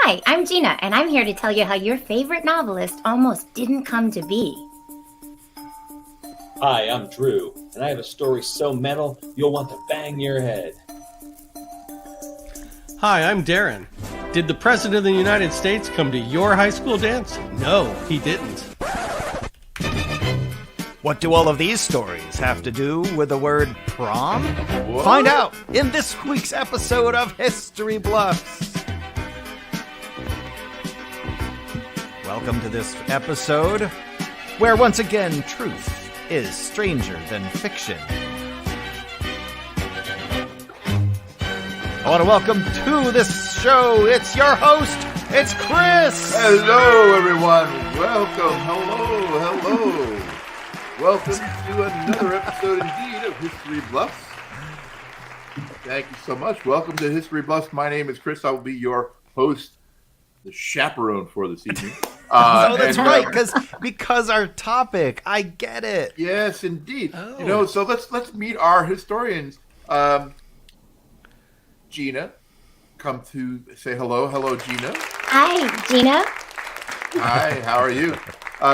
Hi, I'm Gina, and I'm here to tell you how your favorite novelist almost didn't come to be. Hi, I'm Drew, and I have a story so metal you'll want to bang your head. Hi, I'm Darren. Did the President of the United States come to your high school dance? No, he didn't. What do all of these stories have to do with the word prom? What? Find out in this week's episode of History Bluffs. Welcome to this episode, where once again truth is stranger than fiction. I want to welcome to this show, it's your host, it's Chris! Hello, everyone. Welcome. Hello. Welcome to another episode, indeed, of History Bluffs. Thank you so much. Welcome to History Bluffs. My name is Chris. I will be your host, the chaperone for this evening. Oh, that's right, because our topic, I get it. Yes, indeed. Oh. So let's meet our historians. Gina, come to say hello. Hello, Gina. Hi, Gina. Hi, how are you?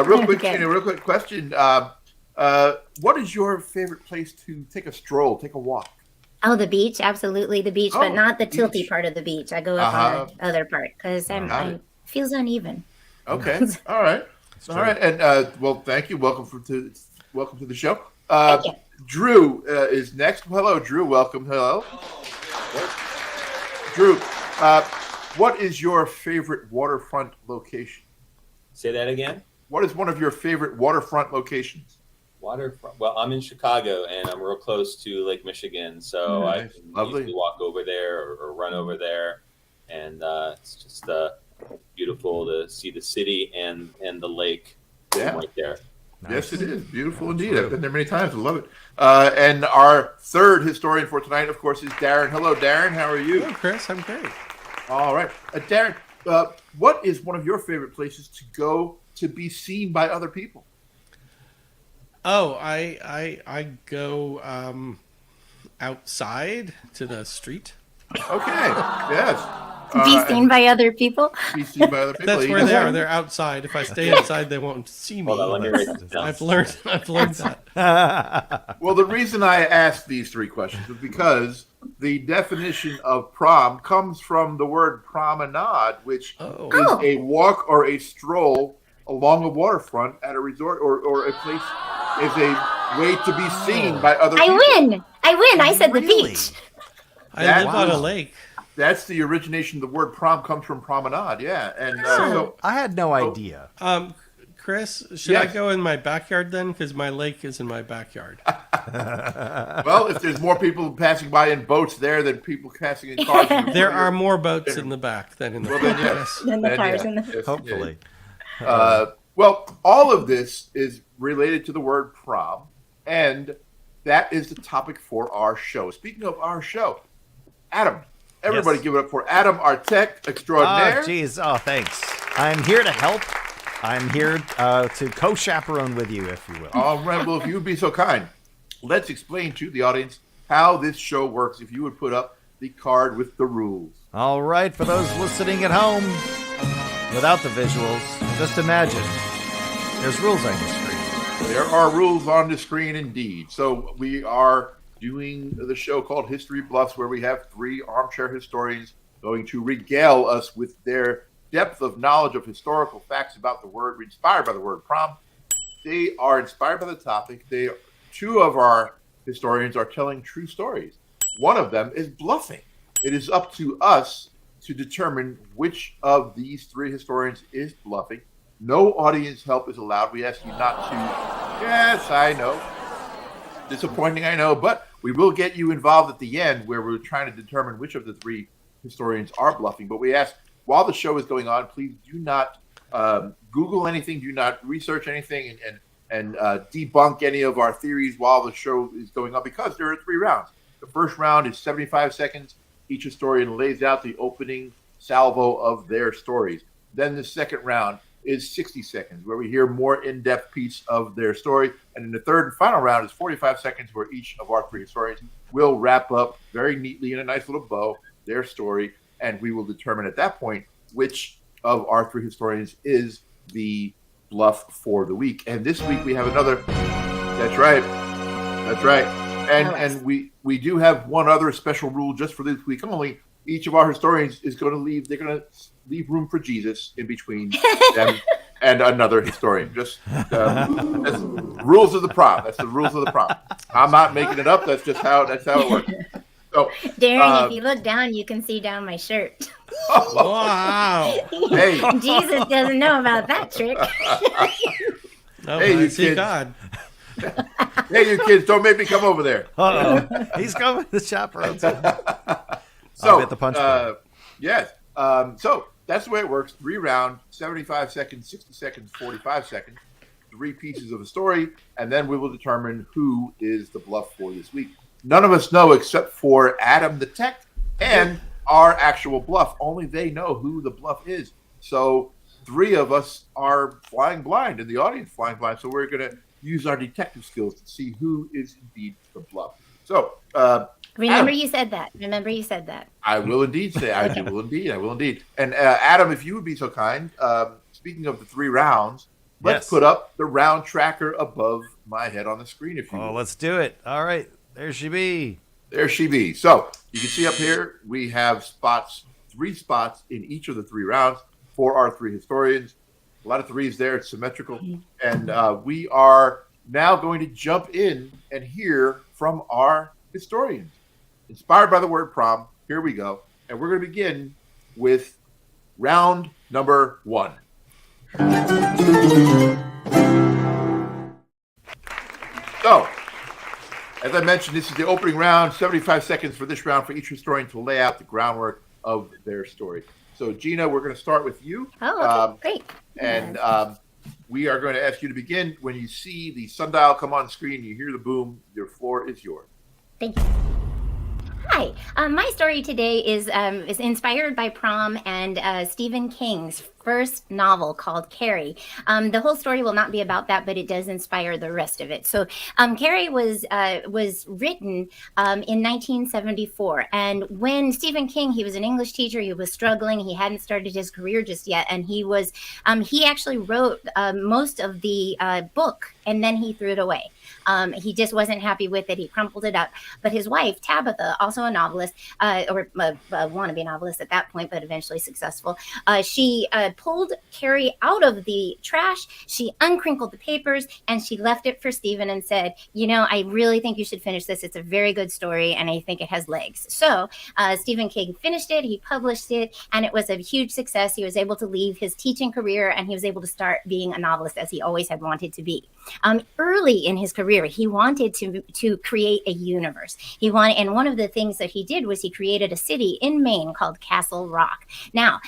Real quick, Good. Gina, real quick question. What is your favorite place to take a stroll, take a walk? Oh, the beach, absolutely the beach, Oh, but not the tilty beach. part of the beach. I go up on the other part because Got I it. feels uneven. Okay, all right, all right, and well, thank you. Welcome to the show. Thank you. Drew is next. Hello, Drew. Welcome. Hello, Drew. What is your favorite waterfront location? Say that again? What is one of your favorite waterfront locations? Waterfront. Well, I'm in Chicago, and I'm real close to Lake Michigan, so I Nice. can Lovely. easily walk over there or run over there, and it's just beautiful to see the city and the lake Yeah. right there. Yes, it is beautiful indeed. I've been there many times. I love it. And our third historian for tonight, of course, is Darren. Hello, Darren. How are you? Oh, Chris, I'm great. All right, Darren. What is one of your favorite places to go to be seen by other people? Oh, I go outside to the street. Okay. Yes. Be seen by other people. Be seen by other people. That's You where can- they are. They're outside. If I stay inside, they won't see me. Hold on, let me write this down. I've learned that. Well, the reason I asked these three questions is because the definition of prom comes from the word promenade, which Oh. is a walk or a stroll along a waterfront at a resort or a place is a way to be seen by other people. I win. I said the Really? beach. I That live on a was- lake. That's the origination. The word prom comes from promenade, yeah. And so I had no idea. Chris, should I Yes. go in my backyard then? Because my lake is in my backyard. well, if there's more people passing by in boats there than people passing in cars, There are more boats in the back than in the Well, front. then, yes. Then the Then, cars yeah. in the- Yes, Hopefully. Well, all of this is related to the word prom, and that is the topic for our show. Speaking of our show, Adam, everybody Yes. give it up for Adam, our tech extraordinaire. Oh, geez. Oh, thanks. I'm here to help. I'm here to co-chaperone with you, if you will. All right, well, if you would be so kind, let's explain to the audience how this show works. If you would put up the card with the rules. All right, for those listening at home, without the visuals, just imagine there's rules on your screen. There are rules on the screen indeed. So we are doing the show called History Bluffs, where we have three armchair historians going to regale us with their depth of knowledge of historical facts about the word, inspired by the word prom. They are inspired by the topic. Two of our historians are telling true stories. One of them is bluffing. It is up to us to determine which of these three historians is bluffing. No audience help is allowed. We ask you not to. Yes, I know. Disappointing, I know, but we will get you involved at the end where we're trying to determine which of the three historians are bluffing. But we ask, while the show is going on, please do not Google anything, do not research anything, and debunk any of our theories while the show is going on, because there are three rounds. The first round is 75 seconds. Each historian lays out the opening salvo of their stories. Then the second round is 60 seconds, where we hear more in-depth piece of their story. And then the third and final round is 45 seconds, where each of our three historians will wrap up very neatly in a nice little bow their story, and we will determine at that point which of our three historians is the bluff for the week. And this week we have another. That's right. That's right. And we do have one other special rule just for this week only. Each of our historians is going to leave. They're going to leave room for Jesus in between them and another historian. Just that's rules of the prom. That's the rules of the prom. I'm not making it up. That's just how it works. So, Darren, if you look down, you can see down my shirt. Wow. Hey, Jesus doesn't know about that trick. Oh, Hey, I you see kids. God. hey, you kids, don't make me come over there. Uh-oh. He's coming. The chaperones. So, at the punch bowl. yes. So that's the way it works. 3 rounds, 75 seconds, 60 seconds, 45 seconds. 3 pieces of a story, and then we will determine who is the bluff for this week. None of us know except for Adam the tech and our actual bluff. Only they know who the bluff is. So 3 of us are flying blind, and the audience flying blind. So we're going to use our detective skills to see who is indeed the bluff. So Remember Adam, you said that. Remember you said that. I will indeed say. I will indeed. And Adam, if you would be so kind, speaking of the 3 rounds, let's Yes. put up the round tracker above my head on the screen, if you Oh, will. let's do it. All right. There she be. There she be. So you can see up here, we have 3 spots in each of the 3 rounds for our 3 historians. A lot of 3s there. It's symmetrical. And we are now going to jump in and hear from our historians. Inspired by the word prom, here we go. And we're going to begin with round number 1. So, as I mentioned, this is the opening round, 75 seconds for this round for each historian to lay out the groundwork of their story. So, Gina, we're going to start with you. Oh, okay, great. And we are going to ask you to begin. When you see the sundial come on screen, you hear the boom, your floor is yours. Thank you. Hi. My story today is inspired by Prom and Stephen King's first novel called Carrie. The whole story will not be about that, but it does inspire the rest of it. So Carrie was written in 1974. And when Stephen King, he was an English teacher, he was struggling, he hadn't started his career just yet. And he actually wrote most of the book, and then he threw it away. He just wasn't happy with it. He crumpled it up. But his wife, Tabitha, also a novelist, or a wannabe novelist at that point, but eventually successful, she pulled Carrie out of the trash. She uncrinkled the papers, and she left it for Stephen and said, I really think you should finish this. It's a very good story, and I think it has legs. So Stephen King finished it. He published it, and it was a huge success. He was able to leave his teaching career, and he was able to start being a novelist as he always had wanted to be. Early in his career, he wanted to create a universe. And one of the things that he did was he created a city in Maine called Castle Rock. Now,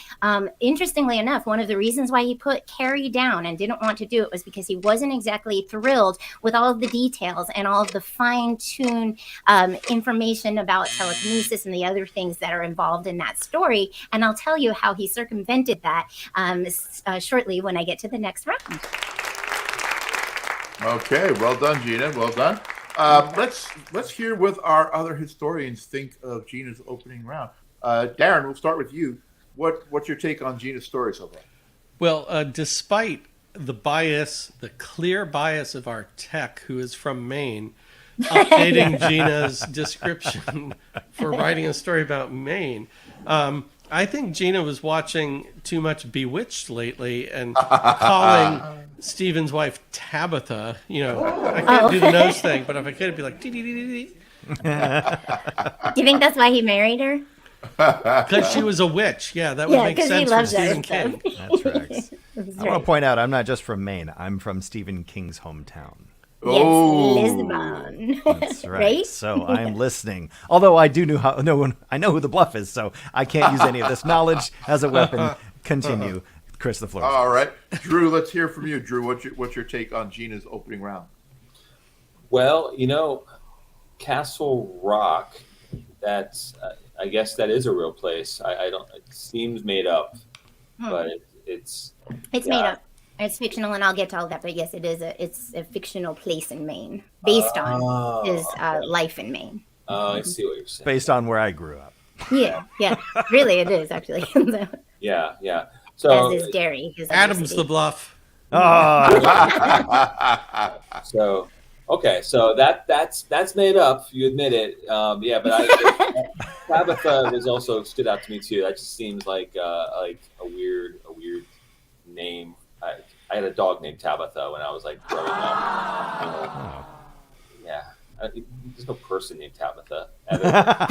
interestingly enough, one of the reasons why he put Carrie down and didn't want to do it was because he wasn't exactly thrilled with all of the details and all of the fine-tuned information about telekinesis and the other things that are involved in that story. And I'll tell you how he circumvented that shortly when I get to the next round. Okay, well done, Gina. Well done. Let's hear what our other historians think of Gina's opening round. Darren, we'll start with you. What's your take on Gina's story so far? Well, despite the clear bias of our tech, who is from Maine, updating Gina's description for writing a story about Maine, I think Gina was watching too much Bewitched lately and calling Stephen's wife Tabitha. I can't do the nose thing, but if I could, it'd be like, dee-dee-dee-dee-dee. Do you think that's why he married her? Because she was a witch. Yeah, that would make 'cause he sense for loves Stephen her, so. King. That's right. I want to point out, I'm not just from Maine. I'm from Stephen King's hometown. Yes, Lisbon. That's right. Right? So I'm listening. Although I do I know who the bluff is, so I can't use any of this knowledge as a weapon. Continue, Chris. The floor. All right, Drew. Let's hear from you, Drew. What's your take on Gina's opening round? Well, Castle Rock, that's I guess that is a real place. I don't. It seems made up, but it's made up. It's fictional, and I'll get to all that. But yes, it's a fictional place in Maine, based on his life in Maine. I see what you're saying. Based on where I grew up. Yeah, really, it is actually. So, Yeah, yeah. as So is dairy. His Adam's diversity. the bluff. Oh, so okay, so that's made up. You admit it. Yeah, but Tabitha was also stood out to me too. That just seems like a weird name. I had a dog named Tabitha when I was like growing up. Yeah, there's no person named Tabitha. Yeah,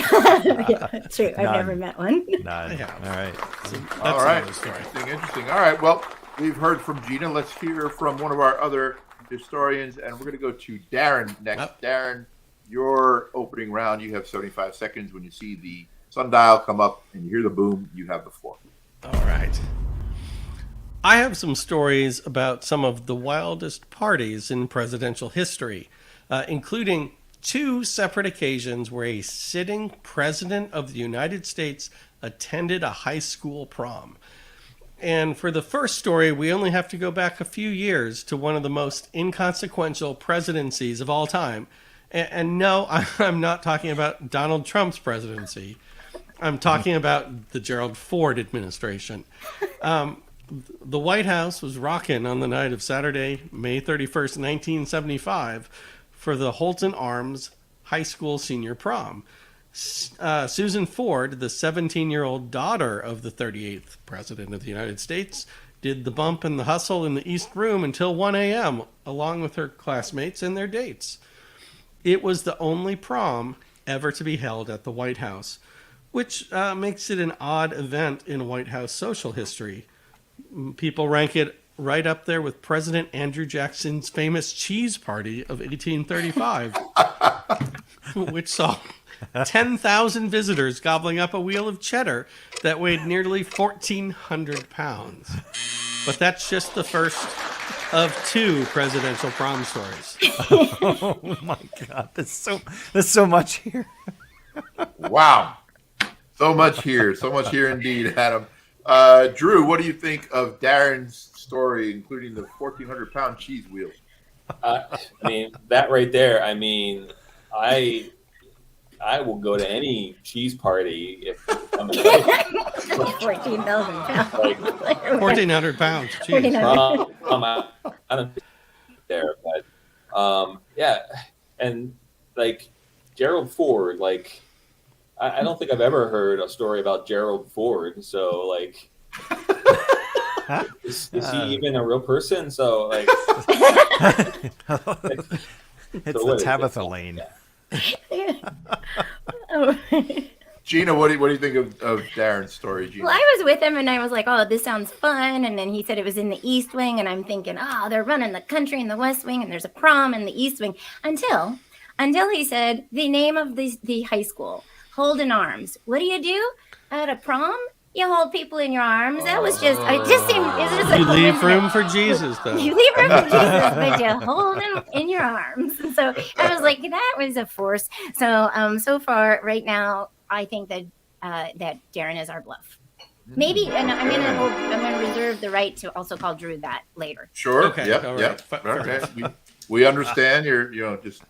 true. I've None. never met one. None. Yeah. All right. That's All right. another story. Interesting. All right. Well, we've heard from Gina. Let's hear from one of our other historians, and we're going to go to Darren next. Yep. Darren, your opening round. You have 75 seconds. When you see the sundial come up and you hear the boom, you have the floor. All right. I have some stories about some of the wildest parties in presidential history, including 2 separate occasions where a sitting president of the United States attended a high school prom. And for the first story, we only have to go back a few years to one of the most inconsequential presidencies of all time. And no, I'm not talking about Donald Trump's presidency. I'm talking about the Gerald Ford administration. The White House was rocking on the night of Saturday, May 31st, 1975, for the Holton Arms High School senior prom. Susan Ford, the 17-year-old daughter of the 38th President of the United States, did the bump and the hustle in the East Room until 1 a.m., along with her classmates and their dates. It was the only prom ever to be held at the White House, which makes it an odd event in White House social history. People rank it right up there with President Andrew Jackson's famous cheese party of 1835, which saw 10,000 visitors gobbling up a wheel of cheddar that weighed nearly 1,400 pounds. But that's just the first of 2 presidential prom stories. Oh my God, there's so much here. Wow. So much here indeed, Adam. Drew, what do you think of Darren's story, including the 1,400-pound cheese wheel? I mean, that right there. I mean, I will go to any cheese party if I'm invited. 14,000 pounds. Like, 1,400 pounds. Jeez. 1,400. I don't there, but yeah, and like Gerald Ford, like I don't think I've ever heard a story about Gerald Ford. So like, is he even a real person? So like, It's the Tabitha lane. Oh. Gina, what do you think of Darren's story, Gina? Well, I was with him and I was like, oh, this sounds fun. And then he said it was in the East Wing. And I'm thinking, oh, they're running the country in the West Wing and there's a prom in the East Wing. Until he said the name of the high school, Holden Arms. What do you do at a prom? You hold people in your arms. That was just, it just seemed, it was just You a leave room coincidence. for Jesus, though. You leave room for Jesus, but you hold him in your arms. And so I was like, that was a force. So, so far, right now, I think that that Darren is our bluff. Maybe, and I'm gonna reserve the right to also call Drew that later. Sure. Okay, Yep. all Yep. right. Fair Okay. enough. We understand. Just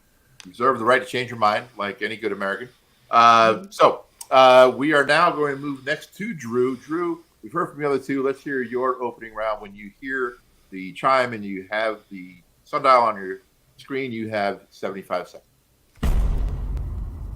reserve the right to change your mind, like any good American. So we are now going to move next to Drew. Drew, we've heard from the other 2. Let's hear your opening round. When you hear the chime and you have the sundial on your screen, you have 75 seconds.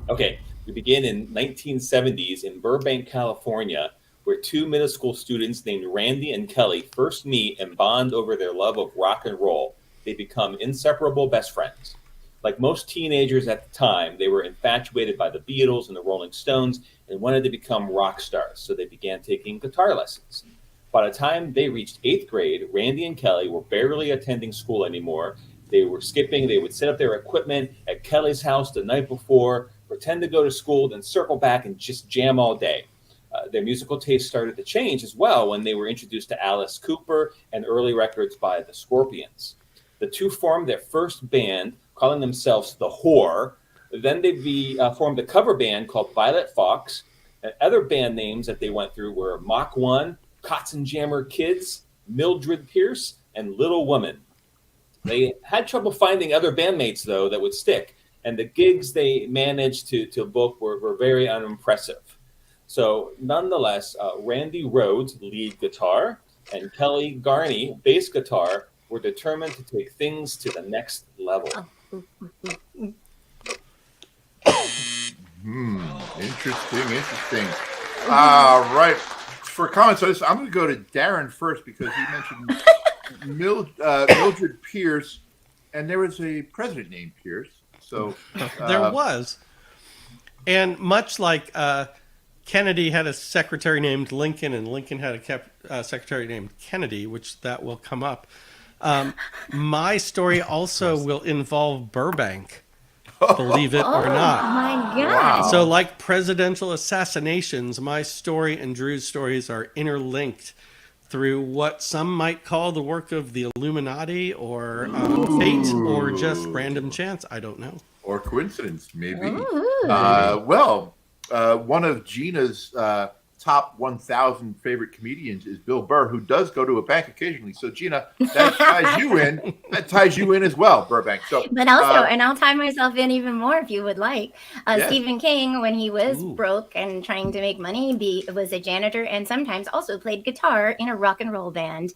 okay, we begin in 1970s in Burbank, California, where 2 middle school students named Randy and Kelly first meet and bond over their love of rock and roll. They become inseparable best friends. Like most teenagers at the time, they were infatuated by the Beatles and the Rolling Stones and wanted to become rock stars, so they began taking guitar lessons. By the time they reached 8th grade, Randy and Kelly were barely attending school anymore. They were skipping. They would set up their equipment at Kelly's house the night before, pretend to go to school, then circle back and just jam all day. Their musical taste started to change as well when they were introduced to Alice Cooper and early records by the Scorpions. The 2 formed their first band, calling themselves The Whore. Then they formed a cover band called Violet Fox. And other band names that they went through were Mach 1, Katzenjammer Kids, Mildred Pierce, and Little Woman. They had trouble finding other bandmates, though, that would stick. And the gigs they managed to book were very unimpressive. So, nonetheless, Randy Rhodes, lead guitar, and Kelly Garney, bass guitar, were determined to take things to the next level. Interesting. All right. For comments on this, I'm going to go to Darren first because he mentioned Mildred Pierce, and there was a president named Pierce. So There was. And much like Kennedy had a secretary named Lincoln, and Lincoln had a secretary named Kennedy, which that will come up. My story also will involve Burbank, believe it or not. Oh my God. Wow. So like presidential assassinations, my story and Drew's stories are interlinked through what some might call the work of the Illuminati or fate or just random chance. I don't know. or coincidence, maybe. Ooh. One of Gina's top 1,000 favorite comedians is Bill Burr, who does go to a bank occasionally. So, Gina, that ties you in. That ties you in as well, Burbank. So, But also, and I'll tie myself in even more if you would like. Yes. Stephen King, when he was Ooh. broke and trying to make money, was a janitor and sometimes also played guitar in a rock and roll band.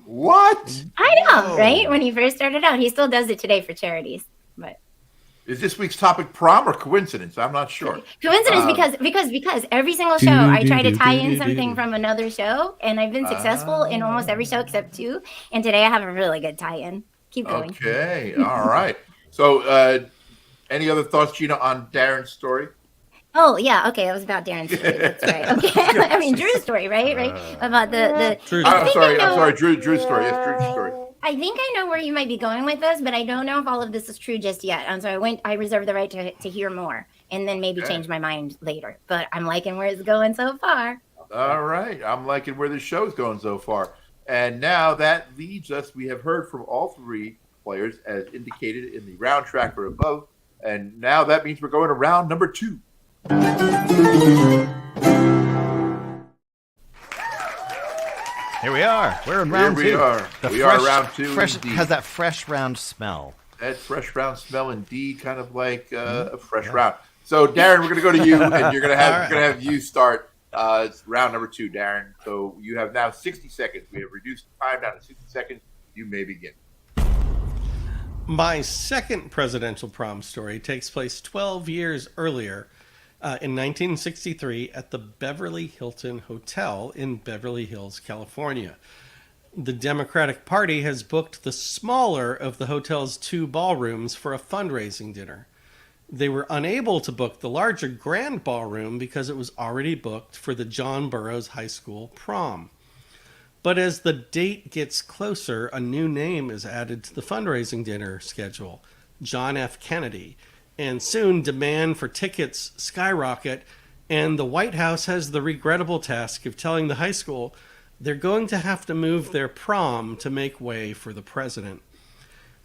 what I know, Whoa. right? When he first started out, he still does it today for charities. But is this week's topic prom or coincidence? I'm not sure. coincidence because every single show I try to tie in something from another show, and I've been successful in almost every show except two. And today I have a really good tie-in. Keep going. Okay, all right. So, any other thoughts, Gina, on Darren's story? Oh yeah, okay. It was about Darren's story. That's right. Okay, I mean Drew's story, right? About the. True. I I'm think sorry. I I'm know- sorry. Drew's story. Yes, Drew's story. I think I know where you might be going with this, but I don't know if all of this is true just yet. And so I reserve the right to hear more and then maybe Okay. change my mind later. But I'm liking where it's going so far. All right. I'm liking where the show's going so far. And now that leads us, we have heard from all three players as indicated in the round tracker above. And now that means we're going to round number 2. Here we are. We're in round Here we two. are. The We are round two Fresh, indeed. has that fresh round smell. That fresh round smell indeed, kind of like a fresh round. So Darren, we're going to go to you, and you're going to have you start. It's round number 2, Darren. So you have now 60 seconds. We have reduced the time down to 60 seconds. You may begin. My second presidential prom story takes place 12 years earlier in 1963 at the Beverly Hilton Hotel in Beverly Hills, California. The Democratic Party has booked the smaller of the hotel's 2 ballrooms for a fundraising dinner. They were unable to book the larger grand ballroom because it was already booked for the John Burroughs High School prom. But as the date gets closer, a new name is added to the fundraising dinner schedule, John F. Kennedy. And soon demand for tickets skyrocket, and the White House has the regrettable task of telling the high school they're going to have to move their prom to make way for the president.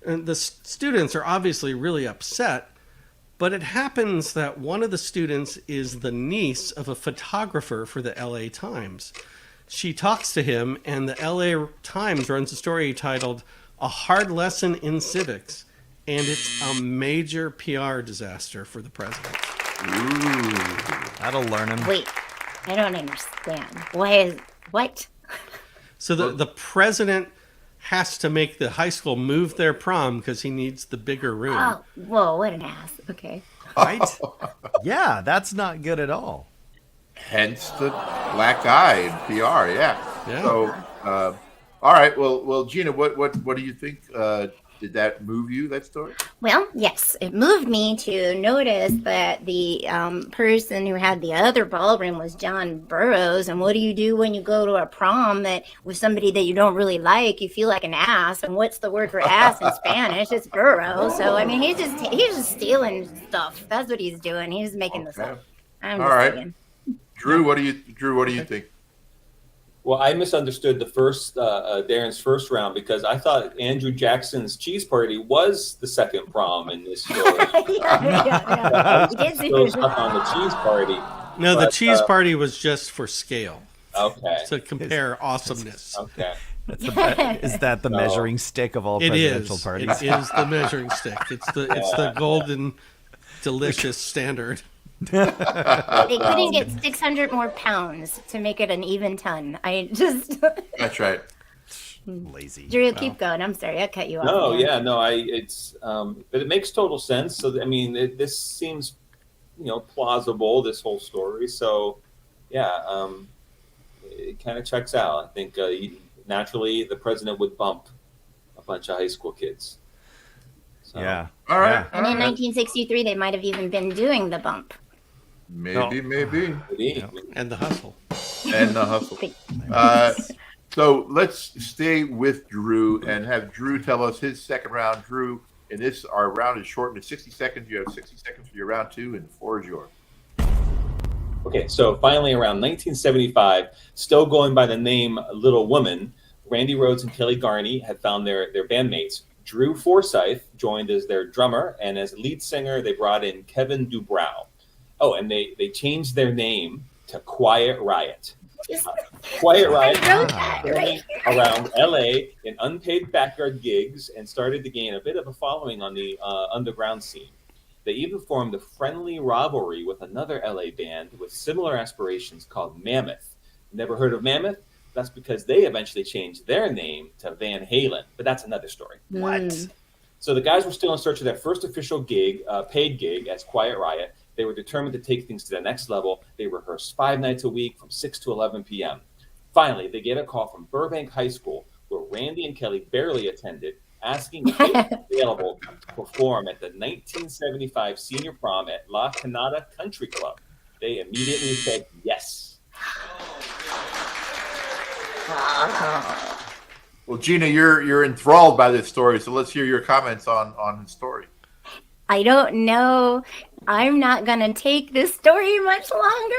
And the students are obviously really upset, but it happens that one of the students is the niece of a photographer for the LA Times. She talks to him, and the LA Times runs a story titled A Hard Lesson in Civics, and it's a major PR disaster for the president. That'll learn him. Wait, I don't understand. What? So the president has to make the high school move their prom because he needs the bigger room. Oh, whoa, what an ass. Okay. Right? Yeah, that's not good at all. Hence the black eye in PR. Yeah. Yeah. So, all right. Well, Gina, what do you think? Did that move you, that story? Well, yes, it moved me to notice that the person who had the other ballroom was John Burroughs. And what do you do when you go to a prom that with somebody that you don't really like? You feel like an ass. And what's the word for ass in Spanish? It's Burrow. So I mean, he's just stealing stuff. That's what he's doing. He's making this Okay. up. I'm All just right. saying. Drew, what do you think? Well, I misunderstood the first Darren's first round because I thought Andrew Jackson's cheese party was the second prom in this story. yeah. He did see Goes it. up on the cheese party. No, the But, cheese party was just for scale, Okay. to compare awesomeness. Okay. Is that the No. measuring stick of all It presidential is. parties? It is the measuring stick. It's the golden, delicious standard. They couldn't get 600 more pounds to make it an even ton. I just That's right. Lazy. Drew, keep going. I'm sorry, I cut you off. No, man. yeah, no, but it makes total sense. So, I mean, this seems, plausible, this whole story. So, yeah, it kind of checks out. I think naturally the president would bump a bunch of high school kids. So, Yeah. All right. And in 1963, they might have even been doing the bump. Maybe. maybe. And the hustle. And the hustle. So let's stay with Drew and have Drew tell us his second round. Drew, our round is shortened to 60 seconds. You have 60 seconds for your round 2, and the floor is yours. Okay, so finally around 1975, still going by the name Little Woman, Randy Rhoads and Kelly Garney had found their bandmates. Drew Forsythe joined as their drummer, and as lead singer, they brought in Kevin Dubrow. Oh, and they changed their name to Quiet Riot. Quiet Riot Right. around LA in unpaid backyard gigs and started to gain a bit of a following on the underground scene. They even formed a friendly rivalry with another LA band with similar aspirations called Mammoth. Never heard of Mammoth? That's because they eventually changed their name to Van Halen, but that's another story. What? So the guys were still in search of their first official gig, paid gig as Quiet Riot. They were determined to take things to the next level. They rehearsed 5 nights a week from 6 to 11 p.m. Finally, they get a call from Burbank High School, where Randy and Kelly barely attended, asking if they were available to perform at the 1975 senior prom at La Canada Country Club. They immediately said yes. Well, Gina, you're enthralled by this story, so let's hear your comments on the story. I don't know. I'm not going to take this story much longer.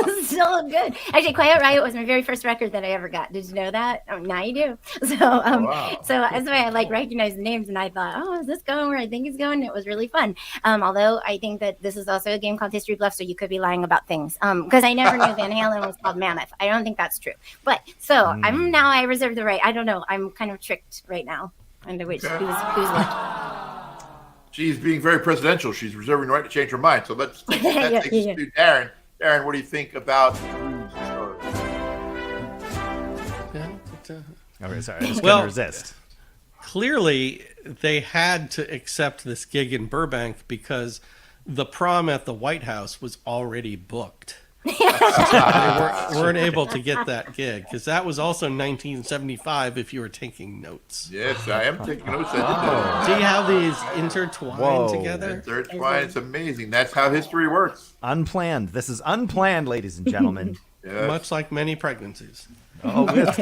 It's so good. Actually, Quiet Riot was my very first record that I ever got. Did you know that? Oh, now you do. So Wow. so that's why I recognized the names, and I thought, oh, is this going where I think it's going? It was really fun. Although I think that this is also a game called History Bluffs, so you could be lying about things. Because I never knew Van Halen was called Mammoth. I don't think that's true. But so I reserve the right. I don't know. I'm kind of tricked right now into who's left. She's being very presidential. She's reserving the right to change her mind. So let's take us to Darren. Darren, what do you think about Drew's story? Okay, sorry. I just couldn't resist. Clearly, they had to accept this gig in Burbank because the prom at the White House was already booked. They weren't able to get that gig because that was also 1975 if you were taking notes. Yes, I am taking notes. See how these intertwine together? Intertwine. It's amazing. That's how history works. Unplanned. This is unplanned, ladies and gentlemen. Yes. Much like many pregnancies. Jeez.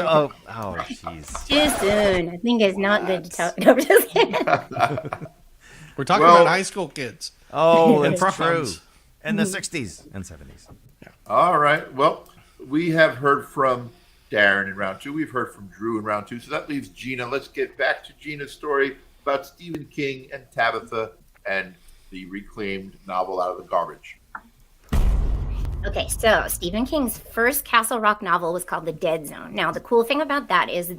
Too soon. I think it's not good to talk. No, I'm just kidding. We're talking about high school kids. Oh, And that's true. proms. In the 60s and 70s. All right. Well, we have heard from Darren in round 2. We've heard from Drew in round 2. So that leaves Gina. Let's get back to Gina's story about Stephen King and Tabitha and the reclaimed novel out of the garbage. Okay, so Stephen King's first Castle Rock novel was called The Dead Zone. Now, the cool thing about that is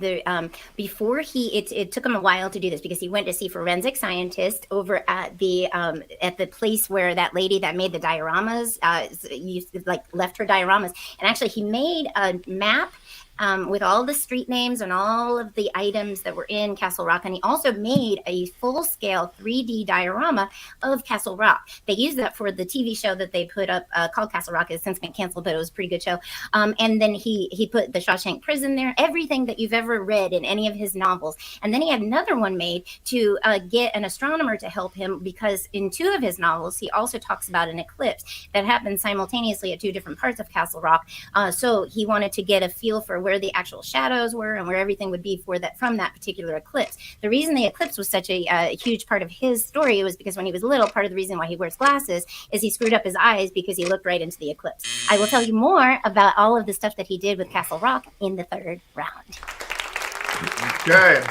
before it took him a while to do this because he went to see forensic scientists over at the place where that lady that made the dioramas left her dioramas, and actually he made a map with all the street names and all of the items that were in Castle Rock. And he also made a full-scale 3D diorama of Castle Rock. They used that for the TV show that they put up called Castle Rock. It's since been canceled, but it was a pretty good show. And then he put the Shawshank Prison there, everything that you've ever read in any of his novels. And then he had another one made to get an astronomer to help him because in 2 of his novels, he also talks about an eclipse that happened simultaneously at 2 different parts of Castle Rock. So he wanted to get a feel for where the actual shadows were and where everything would be from that particular eclipse. The reason the eclipse was such a huge part of his story was because when he was little, part of the reason why he wears glasses is he screwed up his eyes because he looked right into the eclipse. I will tell you more about all of the stuff that he did with Castle Rock in the 3rd round. Okay.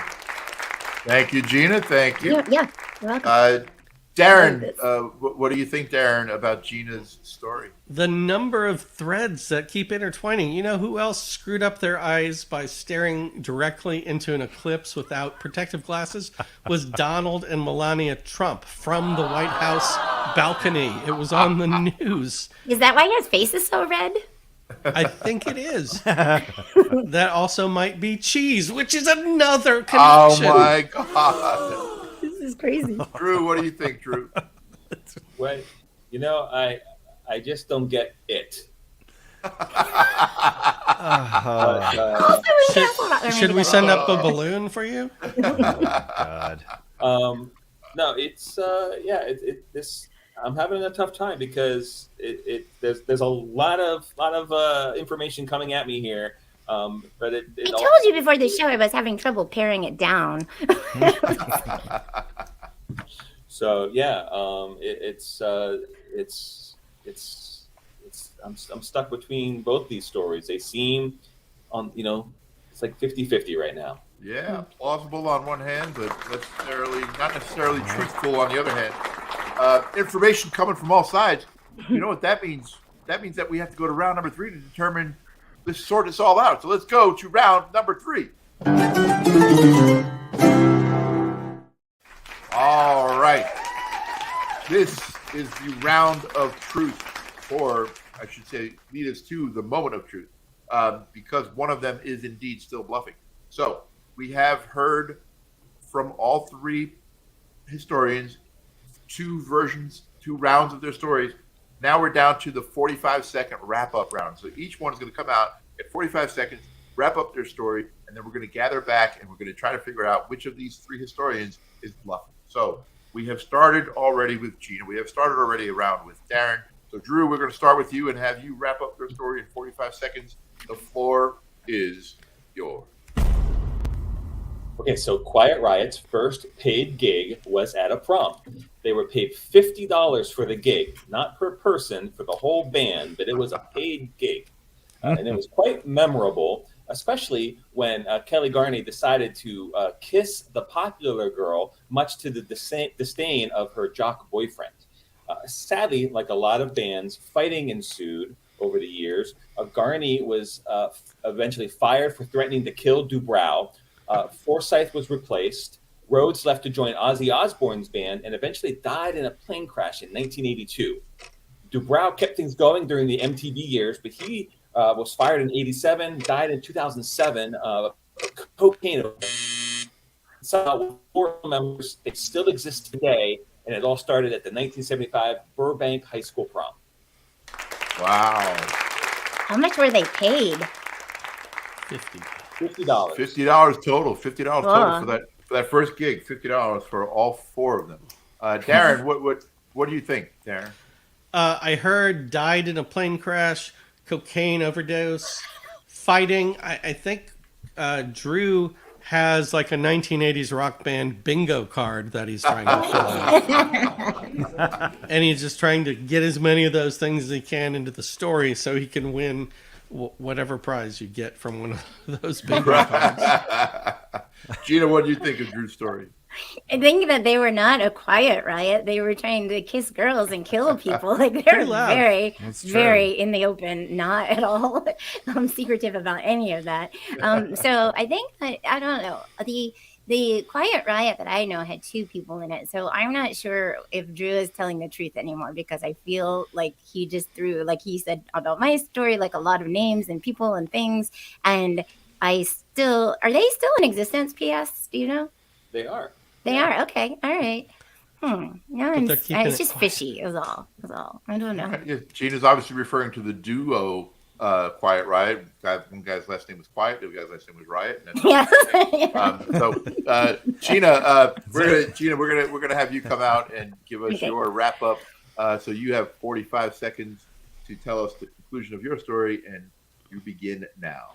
Thank you, Gina. Thank you. Yeah, you're welcome. Darren, what do you think, Darren, about Gina's story? The number of threads that keep intertwining. You know who else screwed up their eyes by staring directly into an eclipse without protective glasses? Was Donald and Melania Trump from the White House balcony. It was on the news. Is that why his face is so red? I think it is. That also might be cheese, which is another connection. Oh my God. This is crazy. Drew, what do you think, Drew? Well, you know, I just don't get it. Should we send up a balloon for you? God. No, it's this. I'm having a tough time because there's a lot of information coming at me here. But I told you before the show I was having trouble paring it down. So yeah, I'm stuck between both these stories. They seem it's like 50-50 right now. Yeah, plausible on one hand, but not necessarily truthful on the other hand. Information coming from all sides. You know what that means? That means that we have to go to round number 3 to determine, let's sort this all out. So let's go to round number 3. All right. This is the round of truth, or I should say, lead us to the moment of truth, because one of them is indeed still bluffing. So we have heard from all 3 historians 2 rounds of their stories. Now we're down to the 45-second wrap-up round. So each one is going to come out at 45 seconds, wrap up their story, and then we're going to gather back and we're going to try to figure out which of these 3 historians is bluffing. So we have started already with Gina. We have started already a round with Darren. So Drew, we're going to start with you and have you wrap up your story in 45 seconds. The floor is yours. Okay, so Quiet Riot's first paid gig was at a prom. They were paid $50 for the gig, not per person for the whole band, but it was a paid gig. And it was quite memorable, especially when Kelly Garney decided to kiss the popular girl, much to the disdain of her jock boyfriend. Sadly, like a lot of bands, fighting ensued over the years. Garney was eventually fired for threatening to kill Dubrow. Forsyth was replaced. Rhodes left to join Ozzy Osbourne's band and eventually died in a plane crash in 1982. Dubrow kept things going during the MTV years, but he was fired in 87, died in 2007. Cocaine. Somehow, 4 members, they still exist today, and it all started at the 1975 Burbank High School prom. Wow. How much were they paid? $50. $50 total. $50 total for that first gig. $50 for all 4 of them. Darren, what do you think, Darren? I heard died in a plane crash, cocaine overdose, fighting. I think Drew has like a 1980s rock band bingo card that he's trying to fill out. And he's just trying to get as many of those things as he can into the story so he can win whatever prize you get from one of those bingo cards. Gina, what do you think of Drew's story? I think that they were not a quiet riot. They were trying to kiss girls and kill people. Like they're very, very in the open, not at all secretive about any of that. So I think that, I don't know, the quiet riot that I know had 2 people in it. So I'm not sure if Drew is telling the truth anymore, because I feel like he just threw, like he said about my story, like a lot of names and people and things. And are they still in existence, P.S.? Do you know? They are. They are? Okay. All right. Yeah, it's just quiet. fishy is all. I don't know. Yeah, Gina's obviously referring to the duo Quiet Riot. One guy's last name was Quiet, the other guy's last name was Riot. Yeah. Gina, we're gonna have you come out and give us your wrap up. So you have 45 seconds to tell us the conclusion of your story, and you begin now.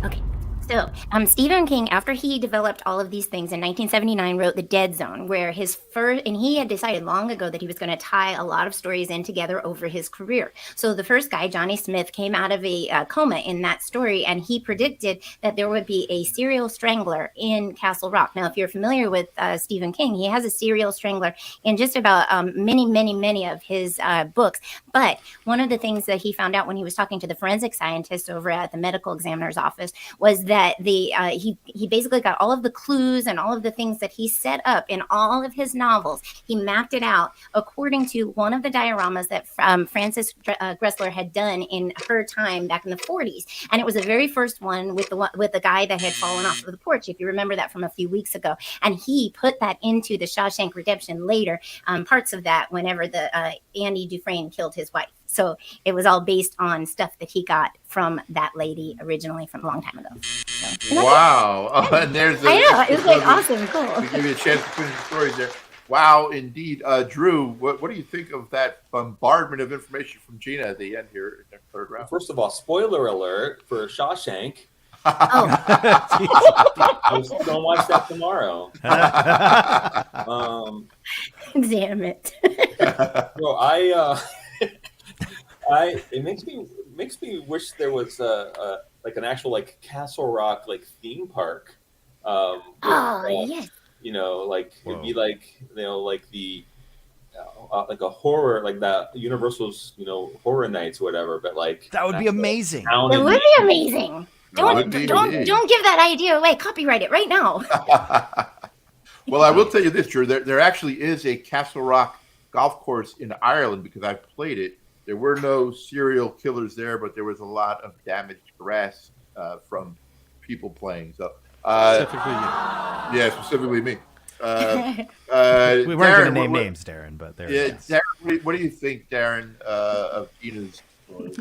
Okay. So, Stephen King, after he developed all of these things in 1979, wrote The Dead Zone, where his first, and he had decided long ago that he was going to tie a lot of stories in together over his career. So, the first guy, Johnny Smith, came out of a coma in that story, and he predicted that there would be a serial strangler in Castle Rock. Now, if you're familiar with Stephen King, he has a serial strangler in just about many of his books. But one of the things that he found out when he was talking to the forensic scientist over at the medical examiner's office was that he basically got all of the clues and all of the things that he set up in all of his novels. He mapped it out according to one of the dioramas that Frances Gressler had done in her time back in the 40s, and it was the very first one with the guy that had fallen off of the porch. If you remember that from a few weeks ago, and he put that into the Shawshank Redemption later, parts of that whenever the Andy Dufresne killed his wife. So it was all based on stuff that he got from that lady originally from a long time ago. So, Wow. And there's I know. It was like awesome. to Cool. give you a chance to finish the stories there. Wow, indeed. Drew, what do you think of that bombardment of information from Gina at the end here in the third round? First of all, spoiler alert for Shawshank. Oh, I was gonna watch that tomorrow. damn it. So it makes me wish there was like an actual like Castle Rock like theme park. Yes. You know, like Whoa. it'd be like like the like a horror, like that Universal's horror nights or whatever. But like That would be amazing. town It and- would be amazing. Don't Indeed. don't give that idea away. Copyright it right now. Well, I will tell you this, Drew. There actually is a Castle Rock golf course in Ireland because I've played it. There were no serial killers there, but there was a lot of damaged grass from people playing. So, Specifically you. yeah, specifically me. We weren't going to name names, Darren, but there. Yeah, it is. Darren, what do you think, Darren, of Gina's story?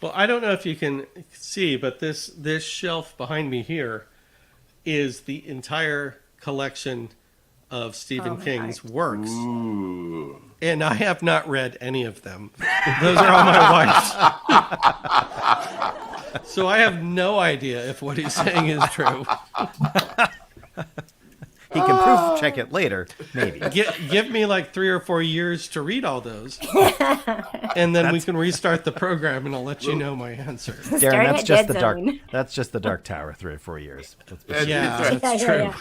Well, I don't know if you can see, but this shelf behind me here is the entire collection of Stephen my King's works. Ooh. And I have not read any of them. Those are all my wife's. So I have no idea if what he's saying is true. He can proof check it later, maybe. Give me like 3 or 4 years to read all those. And then we can restart the program and I'll let you know my answer. Darren, Starting that's at just Dead the dark. Zone. That's just the Dark Tower. 3 or 4 years. Yeah, that's Yeah, true. yeah.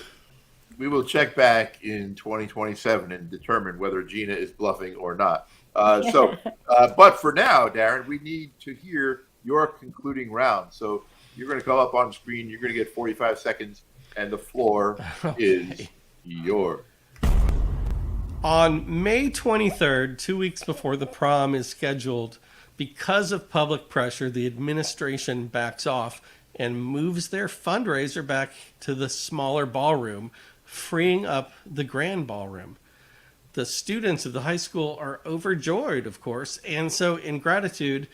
We will check back in 2027 and determine whether Gina is bluffing or not. But for now, Darren, we need to hear your concluding round. So you're going to come up on screen. You're going to get 45 seconds, and the floor is yours. On May 23rd, 2 weeks before the prom is scheduled, because of public pressure, the administration backs off and moves their fundraiser back to the smaller ballroom, freeing up the grand ballroom. The students of the high school are overjoyed, of course, and so in gratitude,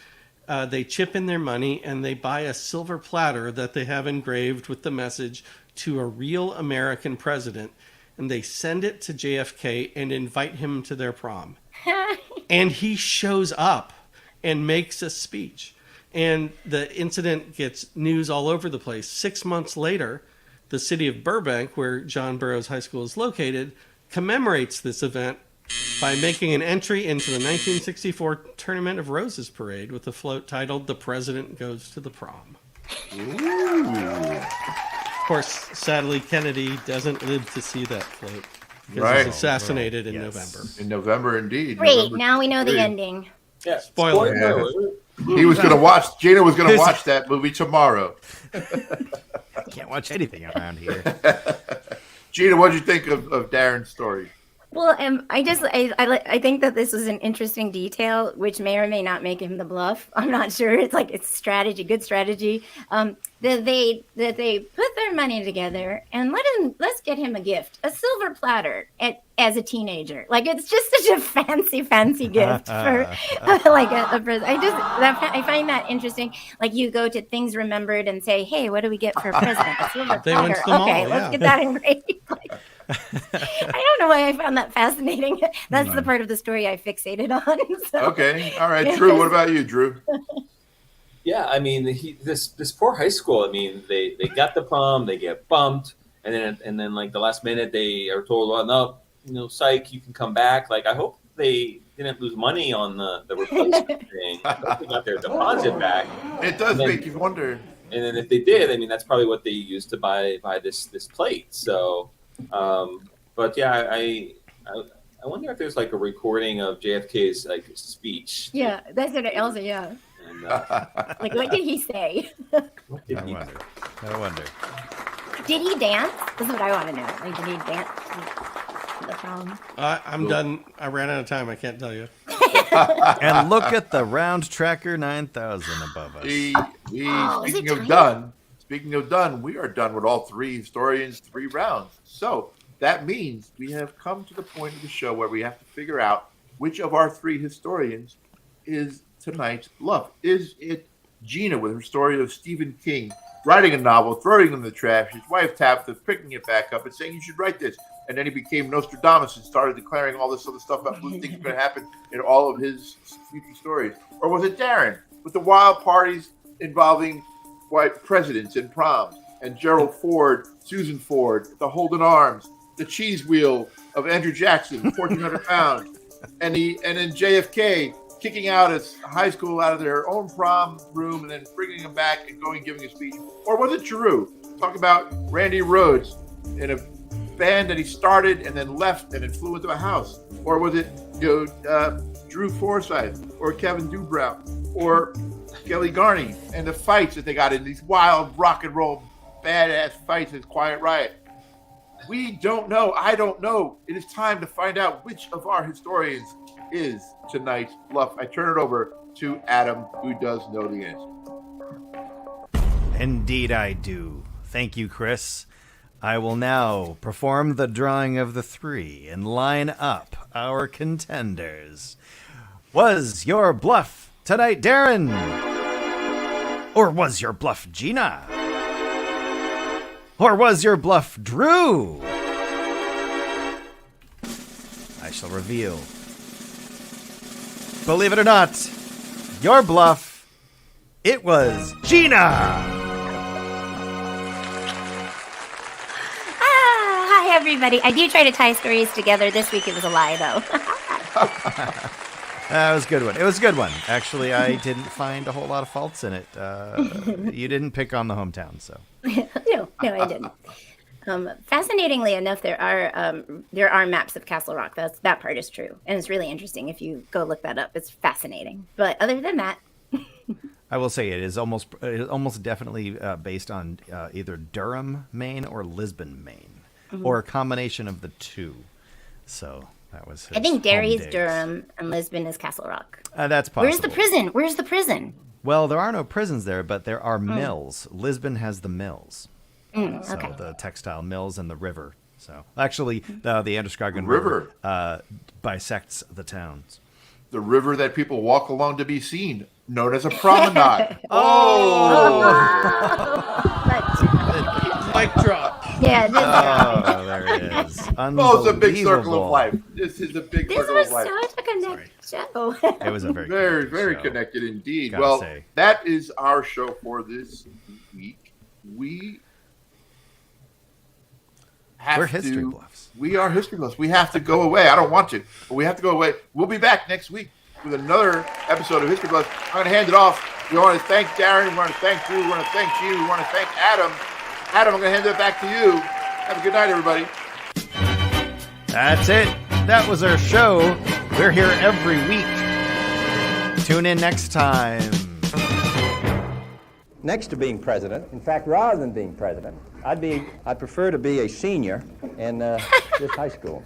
they chip in their money and they buy a silver platter that they have engraved with the message "To a real American president," and they send it to JFK and invite him to their prom. And he shows up and makes a speech. And the incident gets news all over the place. 6 months later, the city of Burbank, where John Burroughs High School is located, commemorates this event by making an entry into the 1964 Tournament of Roses parade with a float titled "The President Goes to the Prom." Of course, sadly, Kennedy doesn't live to see that float because Right. he was assassinated in Yes. November. In November, indeed. Great. November Now we know the 3. ending. Yeah, Spoiler. alert. He was going to watch. Gina was going to watch that movie tomorrow. Can't watch anything around here. Gina, what did you think of Darren's story? Well, I think that this was an interesting detail, which may or may not make him the bluff. I'm not sure. It's strategy, good strategy. That they put their money together and let's get him a gift, a silver platter as a teenager. Like, it's just such a fancy gift for like a present. I find that interesting. Like, you go to Things Remembered and say, hey, what do we get for a present? A silver They went platter. to the mall, Okay, yeah. let's get that engraved. Like, I don't know why I found that fascinating. That's the part of the story I fixated on. So. Okay. All right. Drew, what about you, Drew? Yeah, I mean, this poor high school. I mean, they got the prom, they get bumped, and then like the last minute they are told, well, no, psych, you can come back. Like, I hope they didn't lose money on the replacement thing. I hope they got their deposit back. It does then, make you wonder. And then if they did, I mean, that's probably what they used to buy this plate. So, but yeah, I wonder if there's like a recording of JFK's like speech. Yeah, that's what Elsa. Yeah. And, Like, what did he say? what did he I wonder. Did he dance? This is what I want to know. Like, did he dance to the prom? I'm done. I ran out of time. I can't tell you. And look at the round tracker 9000 above us. Speaking of done, we are done with all three historians, 3 rounds. So that means we have come to the point of the show where we have to figure out which of our 3 historians is tonight's bluff. Is it Gina with her story of Stephen King writing a novel, throwing it in the trash, his wife Tabitha picking it back up and saying, you should write this. And then he became Nostradamus and started declaring all this other stuff about who things are going to happen in all of his future stories? Or was it Darren with the wild parties involving white presidents and proms, and Gerald Ford, Susan Ford, the Holden Arms, the cheese wheel of Andrew Jackson, 1,400 pounds, and then JFK kicking out a high school out of their own prom room and then bringing them back and going and giving a speech? Or was it Giroux? Talk about Randy Rhoads in a band that he started and then left and then flew into a house? Or was it Drew Forsythe or Kevin Dubrow or Kelly Garney and the fights that they got in, these wild rock and roll badass fights in Quiet Riot? We don't know. I don't know. It is time to find out which of our historians is tonight's bluff. I turn it over to Adam, who does know the answer. Indeed I do. Thank you, Chris. I will now perform the drawing of the 3 and line up our contenders. Was your bluff tonight, Darren? Or was your bluff Gina? Or was your bluff Drew? I shall reveal. Believe it or not, your bluff, it was Gina! Hi, everybody. I do try to tie stories together. This week it was a lie, though. That was a good one. It was a good one. Actually, I didn't find a whole lot of faults in it. You didn't pick on the hometown, so. No, I didn't. Fascinatingly enough, there are maps of Castle Rock. That part is true, and it's really interesting. If you go look that up, it's fascinating. But other than that, I will say it is almost definitely based on either Durham, Maine, or Lisbon, Maine, or a combination of the two. So that was. I think Derry is Durham and Lisbon is Castle Rock. That's possible. Where's the prison? Well, there are no prisons there, but there are mills. Lisbon has the mills. Okay. So the textile mills and the river. So actually, the Androscoggin River bisects the towns. The river that people walk along to be seen, known as a promenade. Mic drop. Yeah. Oh, there it is. Oh, it's a big circle of life. This is a big This circle was of life. such a connected show. It was a very Very, connected very show. connected indeed. Gotta Well, say. that is our show for this week. We're History Bluffs. We are History Bluffs. We have to go away. I don't want to, but we have to go away. We'll be back next week with another episode of History Bluffs. I'm going to hand it off. We want to thank Darren. We want to thank Drew. We want to thank Gina. We want to thank Adam. Adam, I'm going to hand it back to you. Have a good night, everybody. That's it. That was our show. We're here every week. Tune in next time. Next to being president, in fact, rather than being president, I'd prefer to be a senior in this high school.